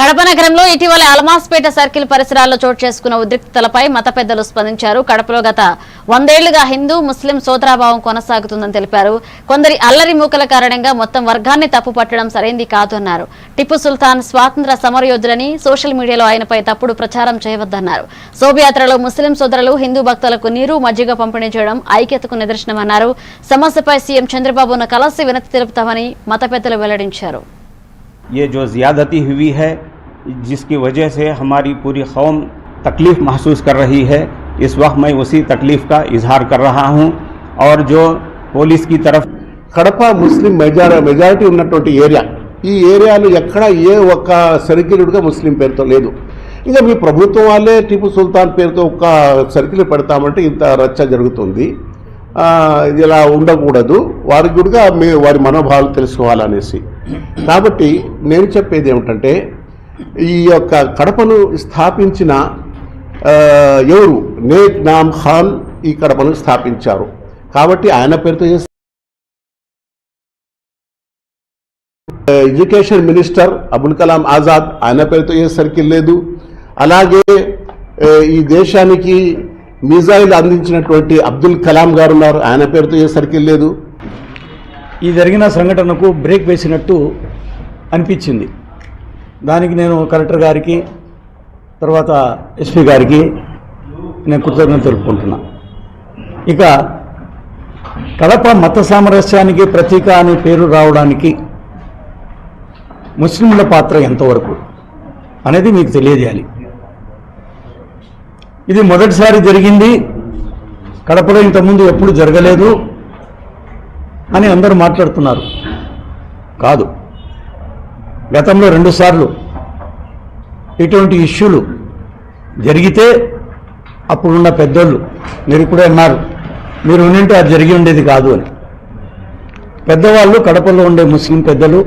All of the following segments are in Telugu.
కడప నగరంలో ఇటీవల అల్మాస్పేట సర్కిల్ పరిసరాల్లో చోటు చేసుకున్న ఉద్రిక్తతలపై మత పెద్దలు స్పందించారు. కడపలో గత 100 ఏళ్లుగా హిందూ ముస్లిం సోదరాభావం కొనసాగుతుందని తెలిపారు. కొందరి అల్లరి మూకల కారణంగా మొత్తం వర్గాన్ని తప్పుపట్టడం సరైంది కాదన్నారు. టిప్పు సుల్తాన్ స్వాతంత్ర సమరయోధులని సోషల్ మీడియాలో ఆయనపై తప్పుడు ప్రచారం చేయవద్దన్నారు. శోభయాత్రలో ముస్లిం సోదరులు హిందూ భక్తులకు నీరు మజ్జిగ పంపిణీ చేయడం ఐక్యతకు నిదర్శనమన్నారు. సమస్యపై సీఎం చంద్రబాబును కలిసి వినతి తెలుపుతామని మత పెద్దలు వెల్లడించారు. ये जो ज़्यादती हुई है जिसकी वजह से हमारी पूरी कौम तकलीफ़ महसूस कर रही है, इस वक्त मैं उसी तकलीफ़ का इजहार कर रहा हूं। और जो पुलिस की तरफ కడప ముస్లిం మెజారిటీ ఉన్నటువంటి ఏరియా, ఈ ఏరియాలో ఎక్కడ ఏ ఒక్క సర్కిల్గా ముస్లిం పేరుతో లేదు. ఇంకా మీ ప్రభుత్వం వాళ్ళే టిప్పు సుల్తాన్ పేరుతో ఒక్క సర్కిల్ పెడతామంటే ఇంత రచ్చ జరుగుతుంది. ఇలా ఉండకూడదు. వారికి కూడా వారి మనోభావాలు తెలుసుకోవాలనేసి. కాబట్టి నేను చెప్పేది ఏమిటంటే, ఈ యొక్క కడపను స్థాపించిన ఎవరు, నేక్ నామ్ ఖాన్ ఈ కడపను స్థాపించారు. కాబట్టి ఆయన పేరుతో ఎడ్యుకేషన్ మినిస్టర్ అబుల్ కలాం ఆజాద్ ఆయన పేరుతో ఏ సర్కిల్ లేదు. అలాగే ఈ దేశానికి మిజైల్ అందించినటువంటి అబ్దుల్ కలాం గారు ఉన్నారు, ఆయన పేరుతో ఏ సర్కిల్ లేదు. ఈ జరిగిన సంఘటనకు బ్రేక్ వేసినట్టు అనిపించింది. దానికి నేను కలెక్టర్ గారికి తర్వాత ఎస్పీ గారికి నేను కృతజ్ఞత తెలుపుకుంటున్నా. ఇక కడప మత సామరస్యానికి ప్రతీక అనే పేరు రావడానికి ముస్లింల పాత్ర ఎంతవరకు అనేది మీకు తెలియజేయాలి. ఇది మొదటిసారి జరిగింది, కడపలో ఇంతకుముందు ఎప్పుడు జరగలేదు అని అందరూ మాట్లాడుతున్నారు. కాదు, గతంలో 2 సార్లు ఇటువంటి ఇష్యూలు జరిగితే అప్పుడున్న పెద్దోళ్ళు, మీరు ఇప్పుడే అన్నారు మీరు ఉండింటే అది జరిగి ఉండేది కాదు అని. పెద్దవాళ్ళు కడపలో ఉండే ముస్లిం పెద్దలు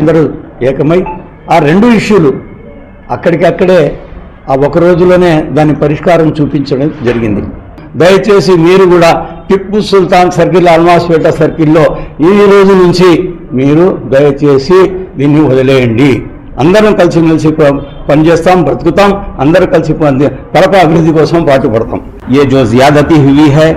అందరూ ఏకమై ఆ 2 ఇష్యూలు అక్కడికక్కడే ఆ ఒక రోజులోనే దాని పరిష్కారం చూపించడం జరిగింది. దయచేసి మీరు కూడా టిప్పు సుల్తాన్ సర్కిల్, అల్మాస్పేట సర్కిల్లో ఈ రోజు నుంచి మీరు దయచేసి దీన్ని వదిలేయండి. అందరం కలిసిమెలిసి పనిచేస్తాం, బ్రతుకుతాం, అందరూ కలిసి కడప అభివృద్ధి కోసం పాటుపడతాం. ये जो ज़्यादती हुई है